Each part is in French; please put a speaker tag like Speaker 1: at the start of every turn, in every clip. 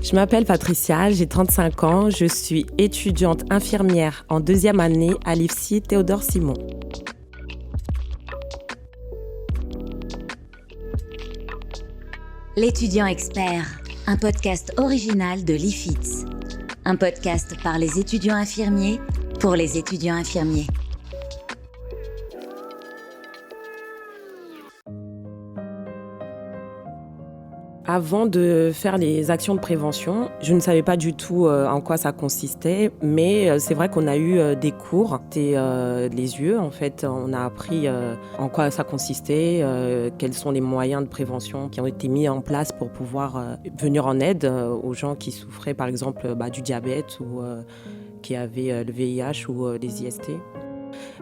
Speaker 1: Je m'appelle Patricia, j'ai 35 ans, je suis étudiante infirmière en 2e année à l'IFSI Théodore Simon.
Speaker 2: L'étudiant expert, un podcast original de l'IFITS. Un podcast par les étudiants infirmiers pour les étudiants infirmiers.
Speaker 1: Avant de faire les actions de prévention, je ne savais pas du tout en quoi ça consistait, mais c'est vrai qu'on a eu des cours, c'était les yeux en fait. On a appris en quoi ça consistait, quels sont les moyens de prévention qui ont été mis en place pour pouvoir venir en aide aux gens qui souffraient par exemple du diabète ou qui avaient le VIH ou les IST.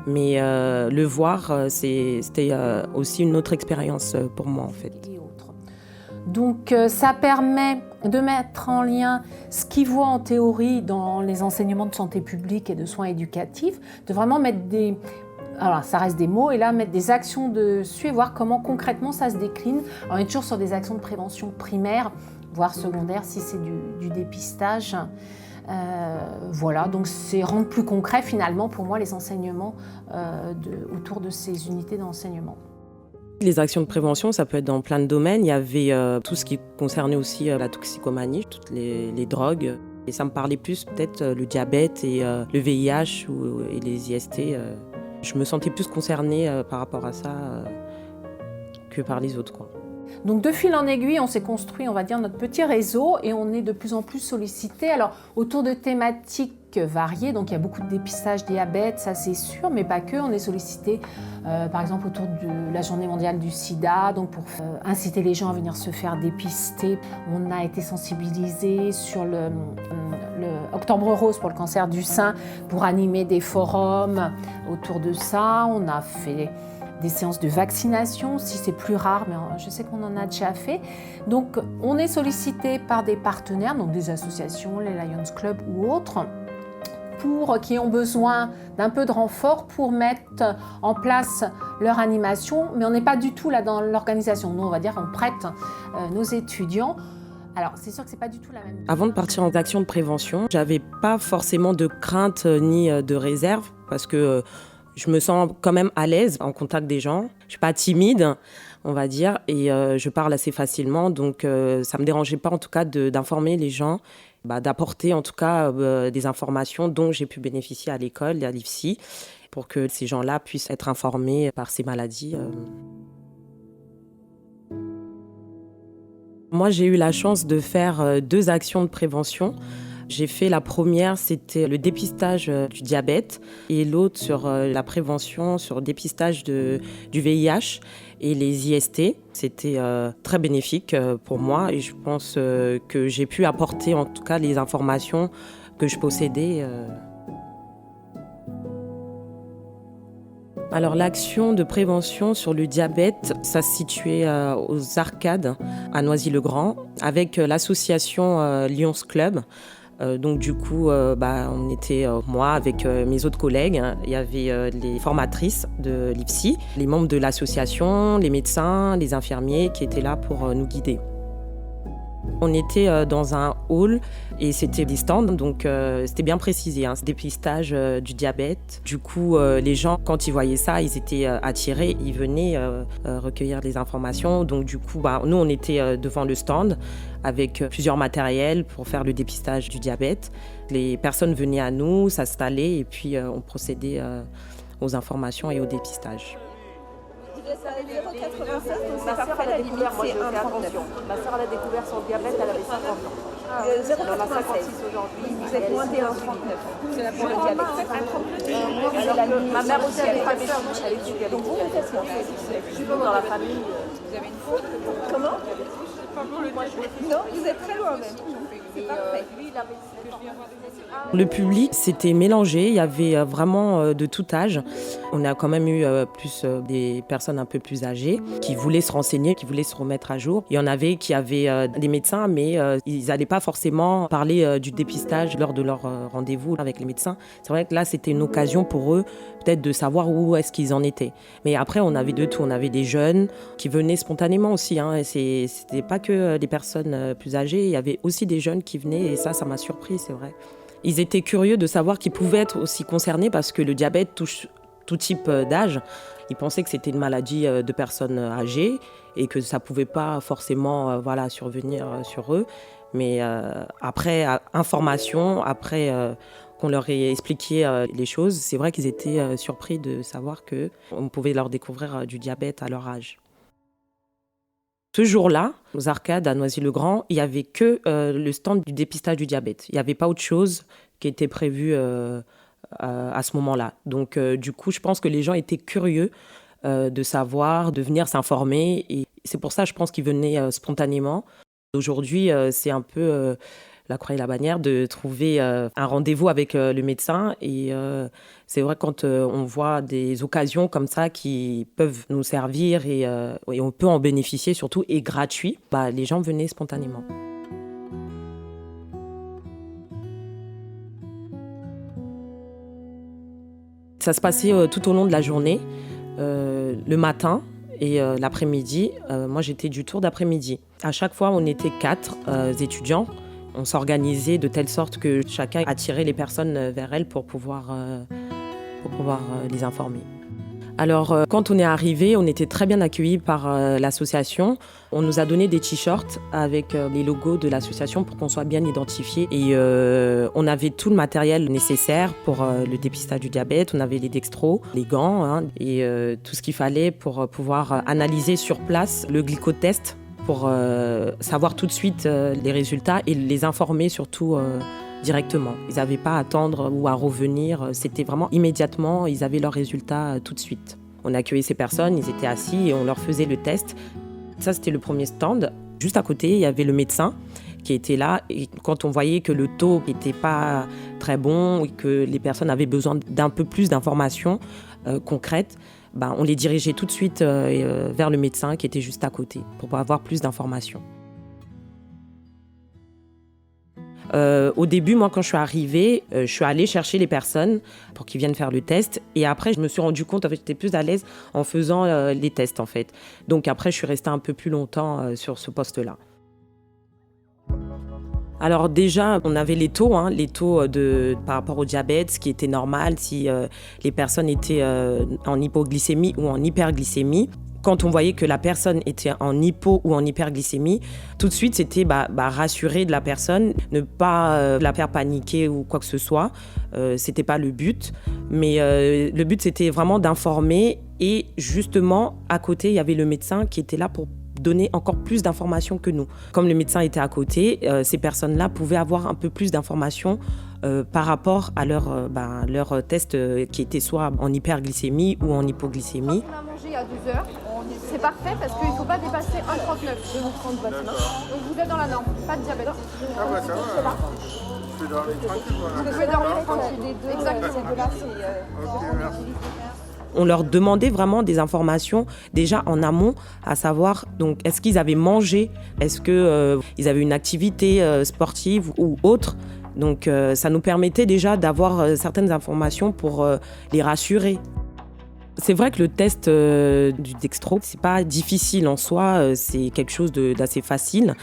Speaker 1: Mais le voir, c'était aussi une autre expérience pour moi en fait.
Speaker 3: Donc ça permet de mettre en lien ce qu'ils voient en théorie dans les enseignements de santé publique et de soins éducatifs, de vraiment mettre alors ça reste des mots, et là mettre des actions dessus et voir comment concrètement ça se décline. Alors, on est toujours sur des actions de prévention primaire, voire secondaire si c'est du dépistage. Voilà, donc c'est rendre plus concret finalement pour moi les enseignements autour de ces unités d'enseignement.
Speaker 1: Les actions de prévention, ça peut être dans plein de domaines. Il y avait tout ce qui concernait aussi la toxicomanie, toutes les drogues. Et ça me parlait plus peut-être le diabète et le VIH et les IST. Je me sentais plus concernée par rapport à ça que par les autres, quoi.
Speaker 3: Donc de fil en aiguille, on s'est construit, on va dire, notre petit réseau et on est de plus en plus sollicité. Alors autour de thématiques variées, donc il y a beaucoup de dépistage diabète, ça c'est sûr, mais pas que. On est sollicité par exemple autour de la journée mondiale du sida, donc pour inciter les gens à venir se faire dépister. On a été sensibilisé sur le Octobre Rose pour le cancer du sein, pour animer des forums autour de ça. On a fait des séances de vaccination, si c'est plus rare, mais je sais qu'on en a déjà fait. Donc, on est sollicité par des partenaires, donc des associations, les Lions Club ou autres, qui ont besoin d'un peu de renfort pour mettre en place leur animation, mais on n'est pas du tout là dans l'organisation. Nous, on va dire qu'on prête nos étudiants. Alors, c'est sûr que c'est pas du tout la même chose.
Speaker 1: Avant de partir en action de prévention, j'avais pas forcément de crainte ni de réserve, parce que je me sens quand même à l'aise en contact des gens. Je suis pas timide, on va dire, et je parle assez facilement. Donc, ça me dérangeait pas, en tout cas, d'informer les gens, d'apporter, en tout cas, des informations dont j'ai pu bénéficier à l'école et à l'IFSI, pour que ces gens-là puissent être informés par ces maladies. Moi, j'ai eu la chance de faire 2 actions de prévention. J'ai fait la première, c'était le dépistage du diabète, et l'autre sur la prévention, sur le dépistage du VIH et les IST. C'était très bénéfique pour moi, et je pense que j'ai pu apporter en tout cas les informations que je possédais. Alors l'action de prévention sur le diabète, ça se situait aux Arcades à Noisy-le-Grand avec l'association Lions Club. Donc du coup, on était moi avec mes autres collègues. Il y avait les formatrices de l'IFSI, les membres de l'association, les médecins, les infirmiers qui étaient là pour nous guider. On était dans un hall et c'était des stands, donc c'était bien précisé, hein, dépistage du diabète. Du coup, les gens, quand ils voyaient ça, ils étaient attirés, ils venaient recueillir des informations. Donc du coup, nous, on était devant le stand avec plusieurs matériels pour faire le dépistage du diabète. Les personnes venaient à nous, s'installaient et puis on procédait aux informations et au dépistage.
Speaker 4: Ma sœur, elle a découvert, moi j'ai fait attention. Ma sœur, elle a découvert son diabète, elle avait 50 ans. 0,96 aujourd'hui. Vous êtes moins des 1,39. C'est la pour le diabète. Ma mère aussi, elle est pas méchante. Elle est du diabète. Donc vous, qu'est-ce que je suis dans la famille. Vous avez une faute? Comment? Non, vous êtes très loin même. C'est parfait. Lui, il avait...
Speaker 1: Le public s'était mélangé, il y avait vraiment de tout âge. On a quand même eu plus des personnes un peu plus âgées qui voulaient se renseigner, qui voulaient se remettre à jour. Il y en avait qui avaient des médecins, mais ils n'allaient pas forcément parler du dépistage lors de leur rendez-vous avec les médecins. C'est vrai que là, c'était une occasion pour eux peut-être de savoir où est-ce qu'ils en étaient. Mais après, on avait de tout. On avait des jeunes qui venaient spontanément aussi, hein, et c'était pas que des personnes plus âgées. Il y avait aussi des jeunes jeunes qui venaient et ça m'a surpris, c'est vrai. Ils étaient curieux de savoir qu'ils pouvaient être aussi concernés parce que le diabète touche tout type d'âge. Ils pensaient que c'était une maladie de personnes âgées et que ça ne pouvait pas forcément survenir sur eux. Mais après information, après qu'on leur ait expliqué les choses, c'est vrai qu'ils étaient surpris de savoir qu'on pouvait leur découvrir du diabète à leur âge. Ce jour-là, aux Arcades à Noisy-le-Grand, il n'y avait que le stand du dépistage du diabète. Il n'y avait pas autre chose qui était prévu à ce moment-là. Donc du coup, je pense que les gens étaient curieux de savoir, de venir s'informer. Et c'est pour ça, je pense qu'ils venaient spontanément. Aujourd'hui, c'est un peu la croix et la bannière de trouver un rendez-vous avec le médecin. Et c'est vrai quand on voit des occasions comme ça qui peuvent nous servir et on peut en bénéficier surtout et gratuit, les gens venaient spontanément. Ça se passait tout au long de la journée, le matin et l'après-midi. Moi, j'étais du tour d'après-midi. À chaque fois, on était 4 étudiants. On s'organisait de telle sorte que chacun attirait les personnes vers elle pour pouvoir les informer. Alors, quand on est arrivé, on était très bien accueillis par l'association. On nous a donné des t-shirts avec les logos de l'association pour qu'on soit bien identifiés. Et on avait tout le matériel nécessaire pour le dépistage du diabète. On avait les dextros, les gants et tout ce qu'il fallait pour pouvoir analyser sur place le glycotest pour savoir tout de suite les résultats et les informer surtout directement. Ils n'avaient pas à attendre ou à revenir. C'était vraiment immédiatement, ils avaient leurs résultats tout de suite. On accueillait ces personnes, ils étaient assis et on leur faisait le test. Ça, c'était le premier stand. Juste à côté, il y avait le médecin qui était là. Et quand on voyait que le taux n'était pas très bon et que les personnes avaient besoin d'un peu plus d'informations concrètes, on les dirigeait tout de suite vers le médecin qui était juste à côté pour avoir plus d'informations. Au début, moi, quand je suis arrivée, je suis allée chercher les personnes pour qu'ils viennent faire le test. Et après, je me suis rendu compte, en fait, j'étais plus à l'aise en faisant les tests, en fait. Donc après, je suis restée un peu plus longtemps sur ce poste-là. Alors déjà, on avait les taux par rapport au diabète, ce qui était normal, si les personnes étaient en hypoglycémie ou en hyperglycémie. Quand on voyait que la personne était en hypo ou en hyperglycémie, tout de suite, c'était rassurer de la personne, ne pas la faire paniquer ou quoi que ce soit. C'était pas le but. Mais le but, c'était vraiment d'informer. Et justement, à côté, il y avait le médecin qui était là pour donner encore plus d'informations que nous. Comme le médecin était à côté, ces personnes-là pouvaient avoir un peu plus d'informations par rapport à leur test qui était soit en hyperglycémie ou en hypoglycémie.
Speaker 4: On a mangé à 12h, c'est parfait parce qu'il ne faut pas dépasser 1,39. Je vais vous prendre votre main. Donc vous êtes dans la norme, pas de diabète.
Speaker 5: Ah bah ça va. Je vais dormir tranquille.
Speaker 4: Vous pouvez dormir tranquille. Exactement.
Speaker 5: Ok, merci.
Speaker 1: On leur demandait vraiment des informations déjà en amont, à savoir donc est-ce qu'ils avaient mangé, est-ce qu'ils avaient une activité sportive ou autre. Donc ça nous permettait déjà d'avoir certaines informations pour les rassurer. C'est vrai que le test du dextro, c'est pas difficile en soi, c'est quelque chose d'assez facile.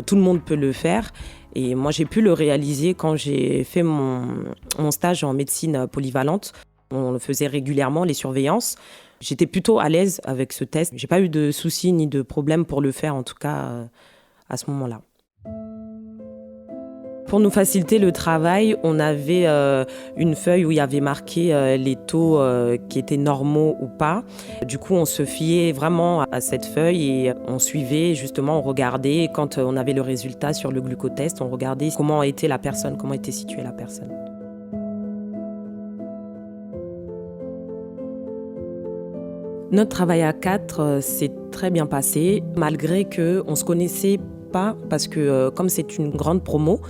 Speaker 1: Tout le monde peut le faire. Et moi, j'ai pu le réaliser quand j'ai fait mon stage en médecine polyvalente. On le faisait régulièrement, les surveillances. J'étais plutôt à l'aise avec ce test. J'ai pas eu de soucis ni de problèmes pour le faire, en tout cas, à ce moment-là. Pour nous faciliter le travail, on avait une feuille où il y avait marqué les taux qui étaient normaux ou pas. Du coup, on se fiait vraiment à cette feuille et on suivait, justement, on regardait. Et quand on avait le résultat sur le glucotest, on regardait comment était la personne, comment était située la personne. Notre travail à 4 s'est très bien passé, malgré qu'on ne se connaissait pas, parce que comme c'est une grande promo,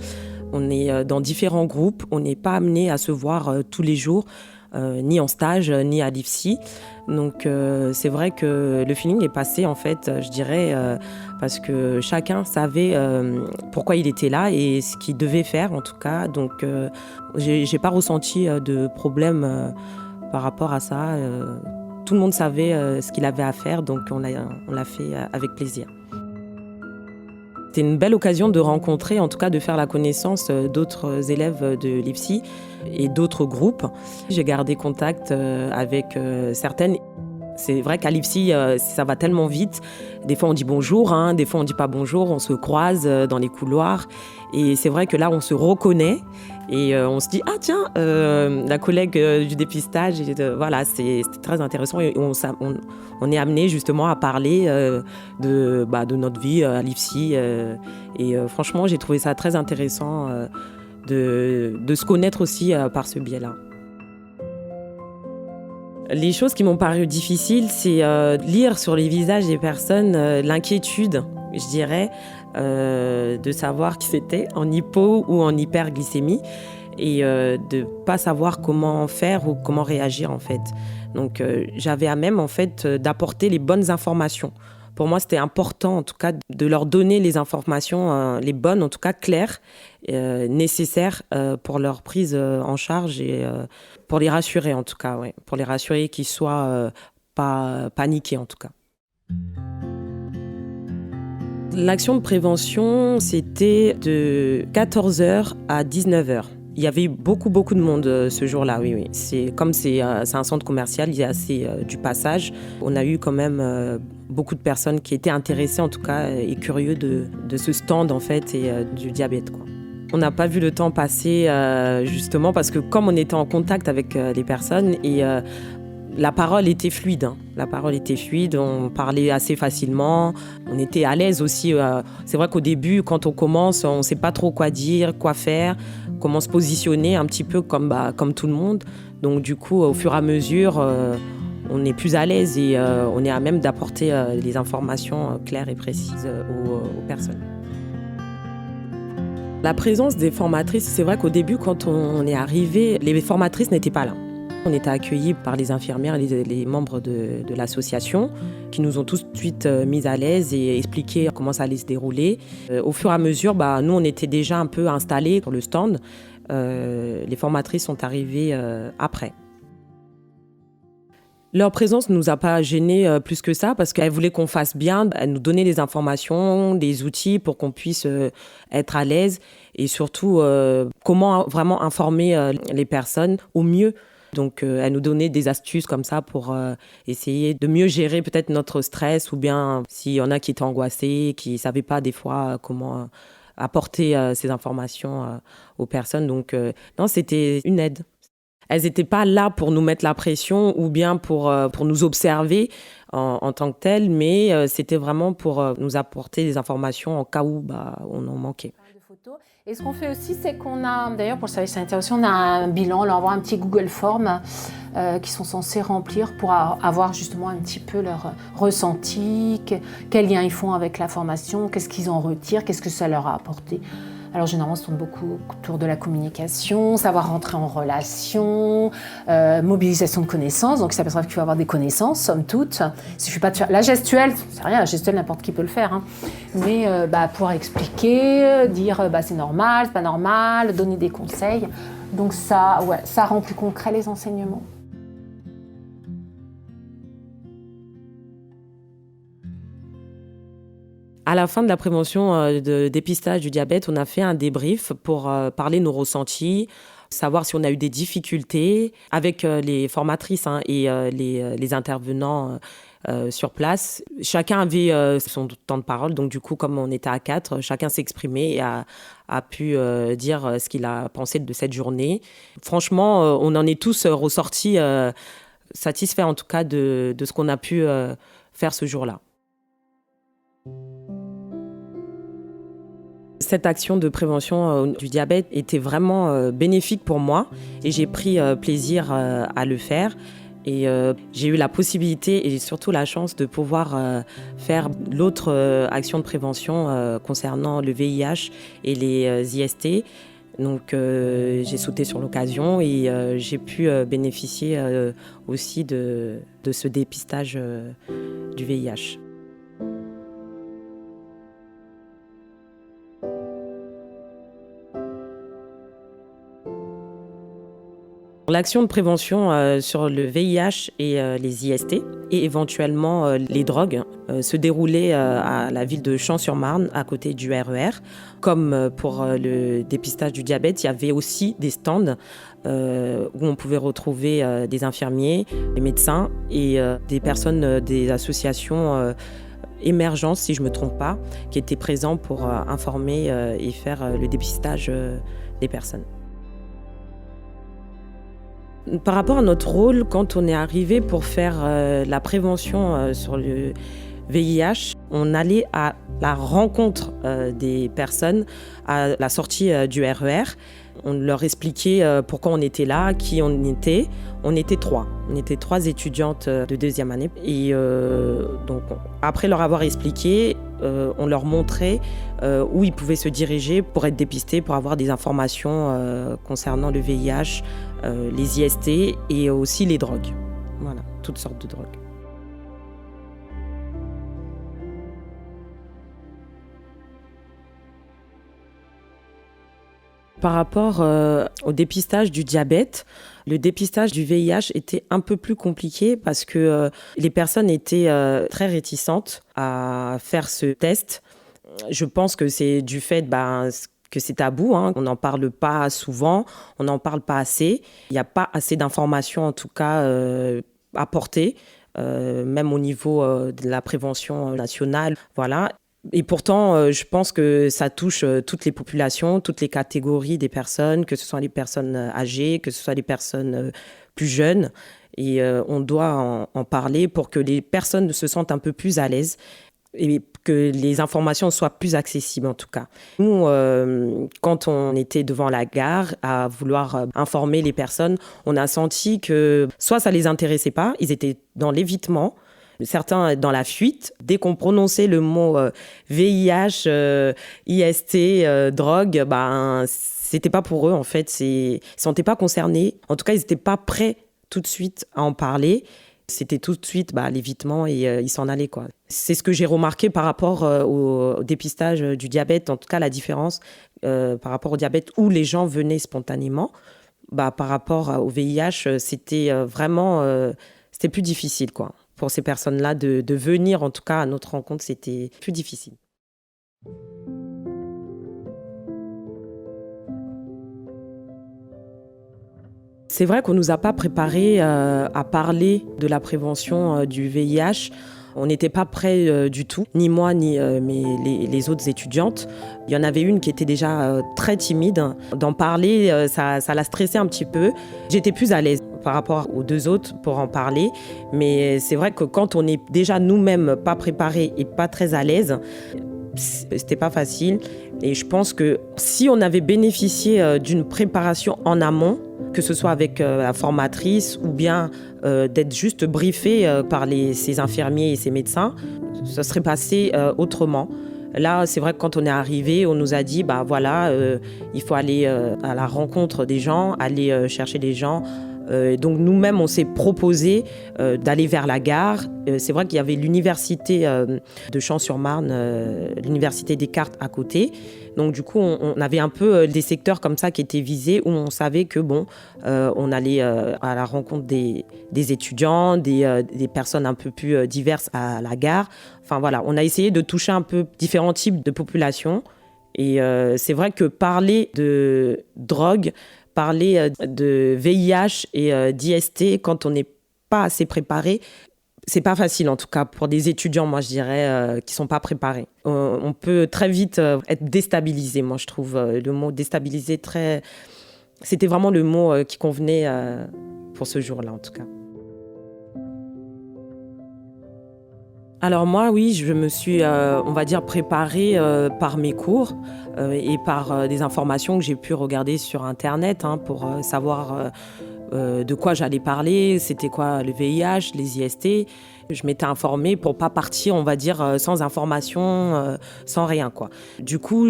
Speaker 1: on est dans différents groupes, on n'est pas amené à se voir tous les jours, ni en stage, ni à l'IFSI. Donc c'est vrai que le feeling est passé, en fait, je dirais, parce que chacun savait pourquoi il était là et ce qu'il devait faire, en tout cas. Donc j'ai pas ressenti de problème par rapport à ça. Tout le monde savait ce qu'il avait à faire, donc on l'a fait avec plaisir. C'était une belle occasion de rencontrer, en tout cas de faire la connaissance d'autres élèves de l'IFSI et d'autres groupes. J'ai gardé contact avec certaines. C'est vrai qu'à l'IFSI, ça va tellement vite. Des fois, on dit bonjour, des fois, on ne dit pas bonjour. On se croise dans les couloirs. Et c'est vrai que là, on se reconnaît. Et on se dit, ah tiens, la collègue du dépistage. Voilà, c'était très intéressant. Et on est amené justement à parler de notre vie à l'IFSI. Et franchement, j'ai trouvé ça très intéressant de se connaître aussi par ce biais-là. Les choses qui m'ont paru difficiles, c'est lire sur les visages des personnes l'inquiétude, je dirais, de savoir qui c'était en hypo ou en hyperglycémie et de pas savoir comment faire ou comment réagir en fait. Donc j'avais à même en fait d'apporter les bonnes informations. Pour moi, c'était important en tout cas de leur donner les informations, les bonnes, en tout cas claires, nécessaires pour leur prise en charge et pour les rassurer en tout cas, ouais. Pour les rassurer qu'ils soient pas paniqués en tout cas. L'action de prévention, c'était de 14h à 19h. Il y avait beaucoup de monde ce jour-là, oui. C'est un centre commercial, il y a assez du passage. On a eu quand même beaucoup de personnes qui étaient intéressées en tout cas et curieux de ce stand en fait et du diabète, quoi. On n'a pas vu le temps passer justement parce que comme on était en contact avec les personnes et la parole était fluide. La parole était fluide, on parlait assez facilement, on était à l'aise aussi. C'est vrai qu'au début, quand on commence, on ne sait pas trop quoi dire, quoi faire, comment se positionner, un petit peu comme tout le monde. Donc du coup, au fur et à mesure, on est plus à l'aise et on est à même d'apporter des informations claires et précises aux personnes. La présence des formatrices, c'est vrai qu'au début, quand on est arrivé, les formatrices n'étaient pas là. On était accueillis par les infirmières et les membres de l'association qui nous ont tout de suite mis à l'aise et expliqué comment ça allait se dérouler. Au fur et à mesure, nous, on était déjà un peu installés sur le stand. Les formatrices sont arrivées après. Leur présence ne nous a pas gênés plus que ça parce qu'elles voulaient qu'on fasse bien. Elles nous donnaient des informations, des outils pour qu'on puisse être à l'aise et surtout comment vraiment informer les personnes au mieux. Donc, elle nous donnait des astuces comme ça pour essayer de mieux gérer peut-être notre stress ou bien s'il y en a qui étaient angoissés, qui ne savaient pas des fois comment apporter ces informations aux personnes. Donc, non, c'était une aide. Elles n'étaient pas là pour nous mettre la pression ou bien pour nous observer en tant que telles, mais c'était vraiment pour nous apporter des informations en cas où on en manquait.
Speaker 3: Et ce qu'on fait aussi, c'est qu'on a, d'ailleurs pour le service sanitaire aussi, on a un bilan, on leur envoie un petit Google Form qu'ils sont censés remplir pour avoir justement un petit peu leur ressenti, quel lien ils font avec la formation, qu'est-ce qu'ils en retirent, qu'est-ce que ça leur a apporté. Alors généralement, ça tourne beaucoup autour de la communication, savoir rentrer en relation, mobilisation de connaissances. Donc, ça s'aperçoit qu'il faut avoir des connaissances, somme toute. Il suffit pas de faire la gestuelle, c'est rien, la gestuelle, n'importe qui peut le faire. Mais pouvoir expliquer, dire c'est normal, c'est pas normal, donner des conseils. Donc ça rend plus concret les enseignements.
Speaker 1: À la fin de la prévention de dépistage du diabète, on a fait un débrief pour parler de nos ressentis, savoir si on a eu des difficultés avec les formatrices et les intervenants sur place. Chacun avait son temps de parole, donc du coup, comme on était à 4, chacun s'exprimait et a pu dire ce qu'il a pensé de cette journée. Franchement, on en est tous ressortis satisfaits en tout cas de ce qu'on a pu faire ce jour-là. Cette action de prévention du diabète était vraiment bénéfique pour moi et j'ai pris plaisir à le faire. Et j'ai eu la possibilité et surtout la chance de pouvoir faire l'autre action de prévention concernant le VIH et les IST. Donc j'ai sauté sur l'occasion et j'ai pu bénéficier aussi de ce dépistage du VIH. L'action de prévention sur le VIH et les IST, et éventuellement les drogues se déroulaient à la ville de Champs-sur-Marne, à côté du RER. Comme pour le dépistage du diabète, il y avait aussi des stands où on pouvait retrouver des infirmiers, des médecins et des personnes des associations émergence, si je ne me trompe pas, qui étaient présents pour informer et faire le dépistage des personnes. Par rapport à notre rôle, quand on est arrivé pour faire la prévention sur le VIH, on allait à la rencontre des personnes à la sortie du RER. On leur expliquait pourquoi on était là, qui on était. On était 3. On était 3 étudiantes de 2e année. Et donc, après leur avoir expliqué, on leur montrait où ils pouvaient se diriger pour être dépistés, pour avoir des informations concernant le VIH, les IST et aussi les drogues. Voilà, toutes sortes de drogues. Par rapport au dépistage du diabète, le dépistage du VIH était un peu plus compliqué parce que les personnes étaient très réticentes à faire ce test. Je pense que c'est du fait que c'est tabou, hein. On n'en parle pas souvent, on n'en parle pas assez. Il n'y a pas assez d'informations en tout cas apportées, même au niveau de la prévention nationale. Voilà. Et pourtant, je pense que ça touche toutes les populations, toutes les catégories des personnes, que ce soit les personnes âgées, que ce soit les personnes plus jeunes. Et on doit en parler pour que les personnes se sentent un peu plus à l'aise et que les informations soient plus accessibles en tout cas. Nous, quand on était devant la gare à vouloir informer les personnes, on a senti que soit ça les intéressait pas, ils étaient dans l'évitement, certains dans la fuite. Dès qu'on prononçait le mot VIH, IST, drogue, c'était pas pour eux en fait. Ils ne se sentaient pas concernés. En tout cas, ils n'étaient pas prêts tout de suite à en parler. C'était tout de suite l'évitement et ils s'en allaient, quoi. C'est ce que j'ai remarqué par rapport au dépistage du diabète, en tout cas la différence par rapport au diabète où les gens venaient spontanément. Par rapport au VIH, c'était vraiment c'était plus difficile, quoi. Pour ces personnes-là, de venir en tout cas à notre rencontre, c'était plus difficile. C'est vrai qu'on ne nous a pas préparés à parler de la prévention du VIH. On n'était pas prêts du tout, ni moi, ni les autres étudiantes. Il y en avait une qui était déjà très timide. D'en parler, ça la stressait un petit peu. J'étais plus à l'aise par rapport aux 2 autres pour en parler. Mais c'est vrai que quand on n'est déjà nous-mêmes pas préparés et pas très à l'aise, c'était pas facile. Et je pense que si on avait bénéficié d'une préparation en amont, que ce soit avec la formatrice ou bien d'être juste briefé par ces infirmiers et ces médecins, ça serait passé autrement. Là, c'est vrai que quand on est arrivé, on nous a dit, il faut aller à la rencontre des gens, aller chercher les gens. Donc nous-mêmes, on s'est proposé d'aller vers la gare. C'est vrai qu'il y avait l'université de Champs-sur-Marne, l'université Descartes à côté. Donc du coup, on avait un peu des secteurs comme ça qui étaient visés où on savait que on allait à la rencontre des étudiants, des personnes un peu plus diverses à la gare. Enfin voilà, on a essayé de toucher un peu différents types de populations. Et c'est vrai que parler de drogue, parler de VIH et d'IST quand on n'est pas assez préparé, c'est pas facile en tout cas pour des étudiants, moi je dirais, qui sont pas préparés. On peut très vite être déstabilisé, moi je trouve le mot déstabilisé c'était vraiment le mot qui convenait pour ce jour-là en tout cas. Alors moi, oui, je me suis, on va dire, préparée par mes cours et par des informations que j'ai pu regarder sur Internet pour savoir de quoi j'allais parler, c'était quoi le VIH, les IST. Je m'étais informée pour pas partir, on va dire, sans information, sans rien, quoi. Du coup,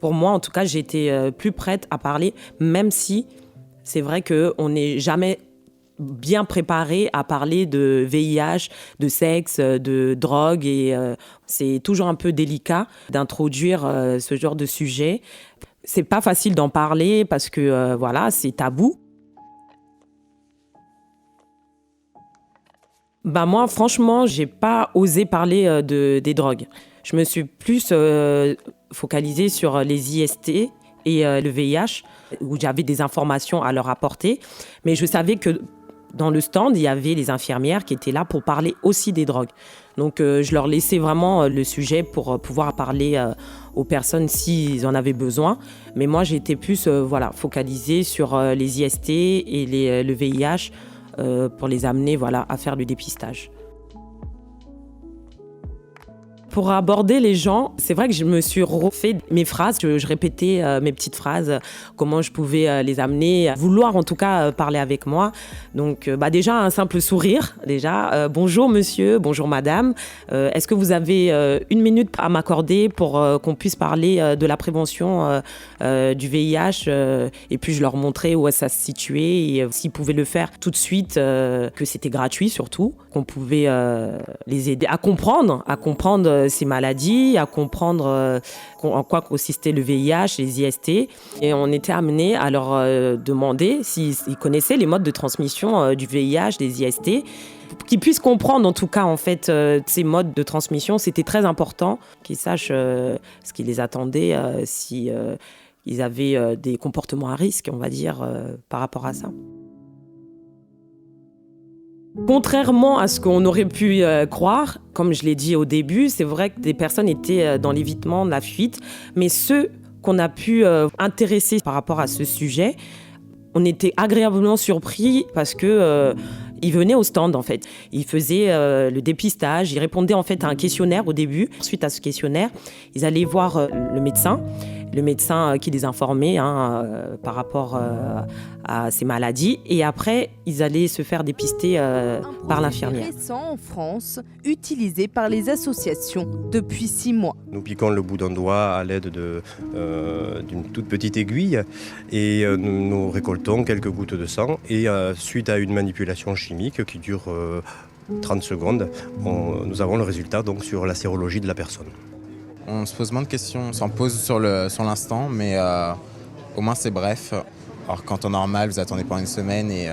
Speaker 1: pour moi, en tout cas, j'étais plus prête à parler, même si c'est vrai qu'on n'est jamais bien préparé à parler de VIH, de sexe, de drogue et c'est toujours un peu délicat d'introduire ce genre de sujet. C'est pas facile d'en parler parce que c'est tabou. Moi, franchement, j'ai pas osé parler des drogues. Je me suis plus focalisée sur les IST et le VIH, où j'avais des informations à leur apporter. Mais je savais que dans le stand, il y avait les infirmières qui étaient là pour parler aussi des drogues. Donc, je leur laissais vraiment le sujet pour pouvoir parler aux personnes s'ils en avaient besoin. Mais moi, j'étais plus focalisée sur les IST et le VIH pour les amener à faire le dépistage. Pour aborder les gens, c'est vrai que je me suis refait mes phrases, je répétais mes petites phrases, comment je pouvais les amener, vouloir en tout cas parler avec moi. Donc déjà un simple sourire, bonjour monsieur, bonjour madame, est-ce que vous avez 1 minute à m'accorder pour qu'on puisse parler de la prévention du VIH et puis je leur montrais où ça se situait et s'ils pouvaient le faire tout de suite, que c'était gratuit surtout, qu'on pouvait les aider à comprendre ces maladies, à comprendre en quoi consistait le VIH, les IST. Et on était amené à leur demander s'ils connaissaient les modes de transmission du VIH, des IST, qu'ils puissent comprendre en tout cas en fait ces modes de transmission. C'était très important qu'ils sachent ce qui les attendait, si ils avaient des comportements à risque, on va dire, par rapport à ça. Contrairement à ce qu'on aurait pu croire, comme je l'ai dit au début, c'est vrai que des personnes étaient dans l'évitement, la fuite, mais ceux qu'on a pu intéresser par rapport à ce sujet, on était agréablement surpris parce que ils venaient au stand en fait. Ils faisaient le dépistage, ils répondaient en fait à un questionnaire au début. Suite à ce questionnaire, ils allaient voir le médecin qui les informait par rapport à ces maladies. Et après, ils allaient se faire dépister par l'infirmière.
Speaker 6: Récent en France, utilisé par les associations depuis 6 mois.
Speaker 7: Nous piquons le bout d'un doigt à l'aide d'une toute petite aiguille et nous récoltons quelques gouttes de sang. Et suite à une manipulation chimique qui dure 30 secondes, nous avons le résultat donc, sur la sérologie de la personne.
Speaker 8: On se pose moins de questions, on s'en pose sur l'instant, mais au moins c'est bref. Alors qu'en temps normal, vous attendez pendant une semaine et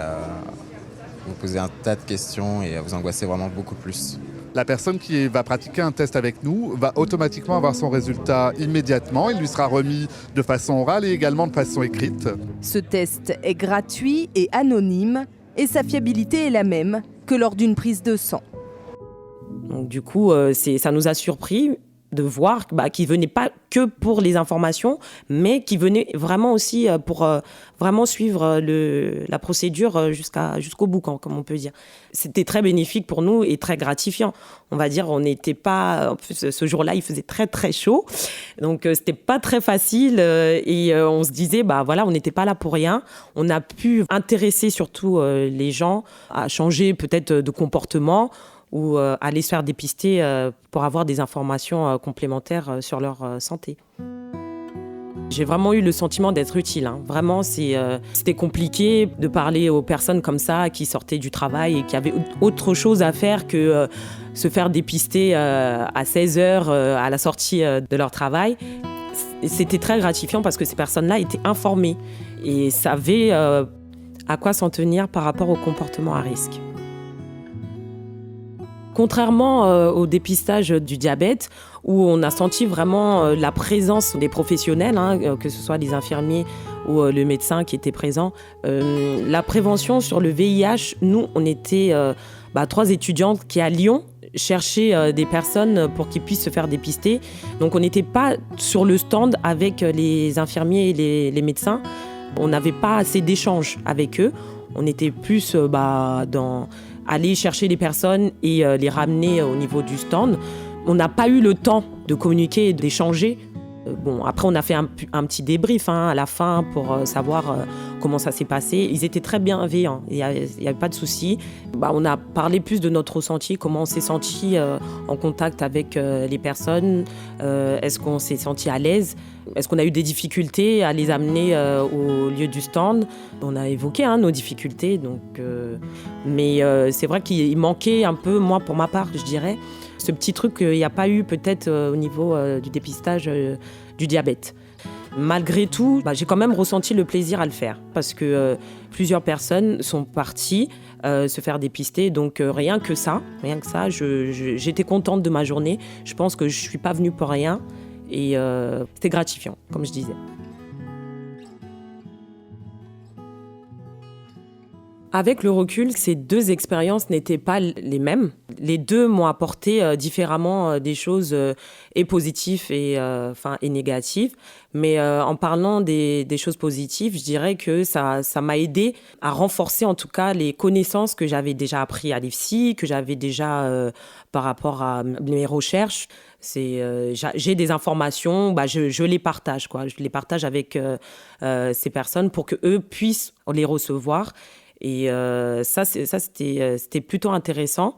Speaker 8: vous posez un tas de questions et vous angoissez vraiment beaucoup plus.
Speaker 9: La personne qui va pratiquer un test avec nous va automatiquement avoir son résultat immédiatement. Il lui sera remis de façon orale et également de façon écrite.
Speaker 6: Ce test est gratuit et anonyme et sa fiabilité est la même que lors d'une prise de sang.
Speaker 1: Donc, du coup, ça nous a surpris de voir qu'ils ne venaient pas que pour les informations, mais qu'ils venaient vraiment aussi pour vraiment suivre la procédure jusqu'au bout, comme on peut dire. C'était très bénéfique pour nous et très gratifiant. On va dire, on n'était pas... En plus, ce jour-là, il faisait très, très chaud. Donc, c'était pas très facile. Et on se disait, on n'était pas là pour rien. On a pu intéresser surtout les gens à changer peut-être de comportement ou aller se faire dépister pour avoir des informations complémentaires sur leur santé. J'ai vraiment eu le sentiment d'être utile. Vraiment, c'était compliqué de parler aux personnes comme ça qui sortaient du travail et qui avaient autre chose à faire que se faire dépister à 16h à la sortie de leur travail. C'était très gratifiant parce que ces personnes-là étaient informées et savaient à quoi s'en tenir par rapport au comportement à risque. Contrairement au dépistage du diabète, où on a senti vraiment la présence des professionnels, que ce soit les infirmiers ou le médecin qui était présent, la prévention sur le VIH, nous, on était 3 étudiantes qui, à Lyon, cherchaient des personnes pour qu'ils puissent se faire dépister. Donc, on n'était pas sur le stand avec les infirmiers et les médecins. On n'avait pas assez d'échanges avec eux. On était plus dans... aller chercher les personnes et les ramener au niveau du stand. On n'a pas eu le temps de communiquer et d'échanger. Après, on a fait un petit débrief à la fin pour savoir comment ça s'est passé. Ils étaient très bienveillants, il n'y avait pas de souci. On a parlé plus de notre ressenti, comment on s'est senti en contact avec les personnes. Est-ce qu'on s'est senti à l'aise ? Est-ce qu'on a eu des difficultés à les amener au lieu du stand ? On a évoqué nos difficultés, mais c'est vrai qu'il manquait un peu, moi pour ma part, je dirais, ce petit truc qu'il n'y a pas eu peut-être au niveau du dépistage du diabète. Malgré tout, j'ai quand même ressenti le plaisir à le faire parce que plusieurs personnes sont parties se faire dépister. Donc rien que ça, j'étais contente de ma journée. Je pense que je ne suis pas venue pour rien et c'était gratifiant, comme je disais. Avec le recul, ces deux expériences n'étaient pas les mêmes. Les deux m'ont apporté différemment des choses et positives et négatives. Mais en parlant des choses positives, je dirais que ça m'a aidé à renforcer en tout cas les connaissances que j'avais déjà apprises à l'IFSI, que j'avais déjà par rapport à mes recherches. J'ai des informations, je les partage, quoi. Je les partage avec ces personnes pour qu'eux puissent les recevoir. Et c'était plutôt intéressant.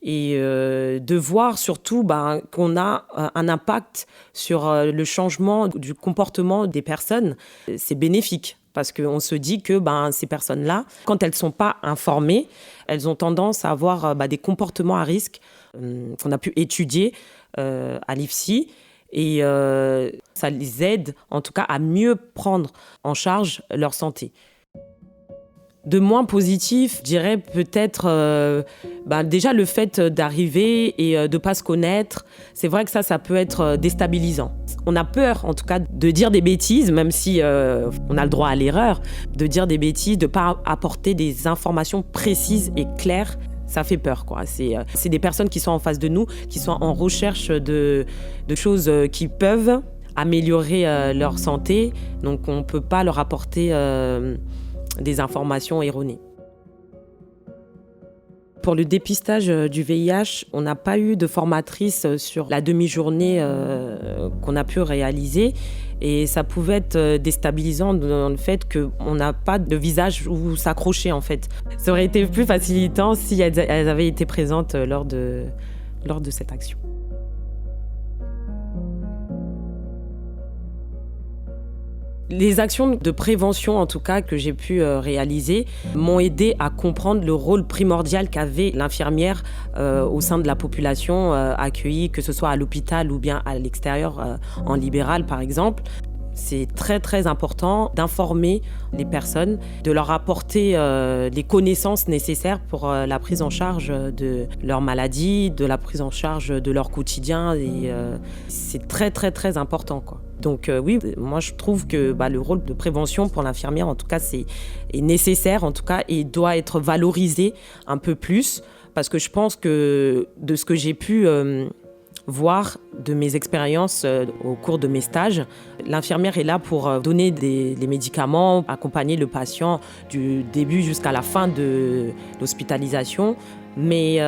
Speaker 1: Et de voir surtout qu'on a un impact sur le changement du comportement des personnes, c'est bénéfique. Parce qu'on se dit que ces personnes-là, quand elles ne sont pas informées, elles ont tendance à avoir des comportements à risque qu'on a pu étudier à l'IFSI. Et ça les aide en tout cas à mieux prendre en charge leur santé. De moins positif, je dirais peut-être déjà le fait d'arriver et de ne pas se connaître. C'est vrai que ça peut être déstabilisant. On a peur en tout cas de dire des bêtises, même si on a le droit à l'erreur, de dire des bêtises, de ne pas apporter des informations précises et claires. Ça fait peur, quoi. C'est des personnes qui sont en face de nous, qui sont en recherche de choses qui peuvent améliorer leur santé. Donc on ne peut pas leur apporter des informations erronées. Pour le dépistage du VIH, on n'a pas eu de formatrice sur la demi-journée qu'on a pu réaliser. Et ça pouvait être déstabilisant dans le fait qu'on n'a pas de visage où s'accrocher, en fait. Ça aurait été plus facilitant si elles avaient été présentes lors de cette action. Les actions de prévention, en tout cas, que j'ai pu réaliser, m'ont aidé à comprendre le rôle primordial qu'avait l'infirmière au sein de la population accueillie, que ce soit à l'hôpital ou bien à l'extérieur, en libéral par exemple. C'est très très important d'informer les personnes, de leur apporter les connaissances nécessaires pour la prise en charge de leur maladie, de la prise en charge de leur quotidien. Et c'est très très très important, quoi. Donc oui, moi je trouve que le rôle de prévention pour l'infirmière, en tout cas, est nécessaire, en tout cas, et doit être valorisé un peu plus, parce que je pense que de ce que j'ai pu voir de mes expériences au cours de mes stages, l'infirmière est là pour donner les médicaments, accompagner le patient du début jusqu'à la fin de l'hospitalisation. Mais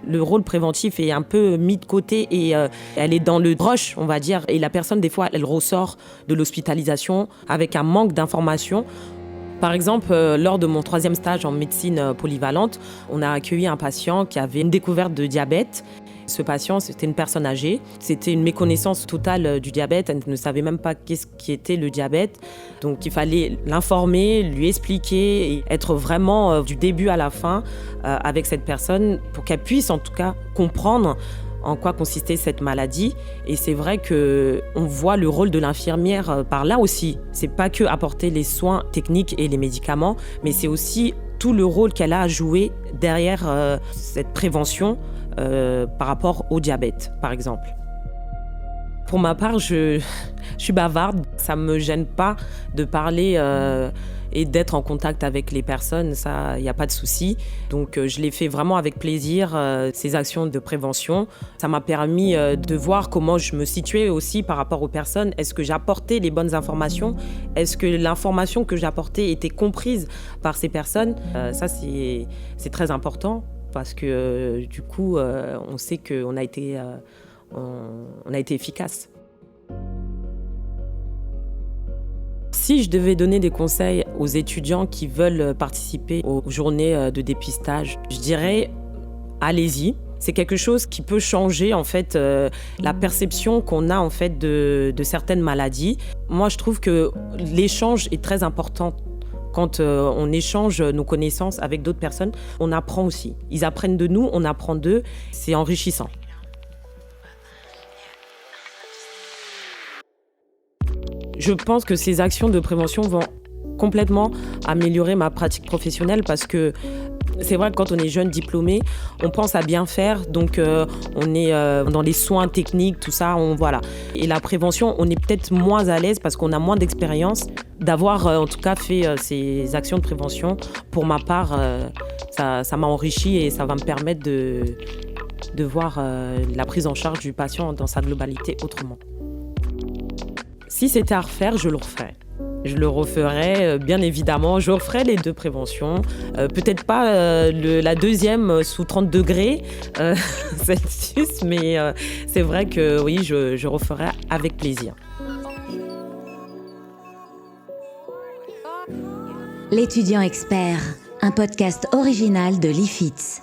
Speaker 1: le rôle préventif est un peu mis de côté et elle est dans le rush, on va dire. Et la personne, des fois, elle ressort de l'hospitalisation avec un manque d'informations. Par exemple, lors de mon 3e stage en médecine polyvalente, on a accueilli un patient qui avait une découverte de diabète. Ce patient, c'était une personne âgée. C'était une méconnaissance totale du diabète. Elle ne savait même pas qu'est-ce qui était le diabète. Donc, il fallait l'informer, lui expliquer et être vraiment du début à la fin avec cette personne pour qu'elle puisse en tout cas comprendre en quoi consistait cette maladie. Et c'est vrai qu'on voit le rôle de l'infirmière par là aussi. C'est pas que apporter les soins techniques et les médicaments, mais c'est aussi tout le rôle qu'elle a à jouer derrière cette prévention par rapport au diabète, par exemple. Pour ma part, je suis bavarde. Ça ne me gêne pas de parler et d'être en contact avec les personnes. Ça, il n'y a pas de souci. Donc, je l'ai fait vraiment avec plaisir, ces actions de prévention. Ça m'a permis de voir comment je me situais aussi par rapport aux personnes. Est-ce que j'apportais les bonnes informations ? Est-ce que l'information que j'apportais était comprise par ces personnes ? Ça, c'est très important. Parce que du coup, on sait qu'on a été efficace. Si je devais donner des conseils aux étudiants qui veulent participer aux journées de dépistage, je dirais allez-y. C'est quelque chose qui peut changer en fait la perception qu'on a en fait de certaines maladies. Moi, je trouve que l'échange est très important. Quand on échange nos connaissances avec d'autres personnes, on apprend aussi. Ils apprennent de nous, on apprend d'eux. C'est enrichissant. Je pense que ces actions de prévention vont complètement améliorer ma pratique professionnelle parce que c'est vrai que quand on est jeune diplômé, on pense à bien faire, donc on est dans les soins techniques, tout ça, voilà. Et la prévention, on est peut-être moins à l'aise parce qu'on a moins d'expérience. D'avoir en tout cas fait ces actions de prévention, pour ma part, ça m'a enrichi et ça va me permettre de voir la prise en charge du patient dans sa globalité autrement. Si c'était à refaire, je le referais. Je le referais, bien évidemment. Je referais les 2 préventions. Peut-être pas la deuxième sous 30 degrés Celsius, mais c'est vrai que oui, je referais avec plaisir.
Speaker 2: L'étudiant expert, un podcast original de l'IFITS.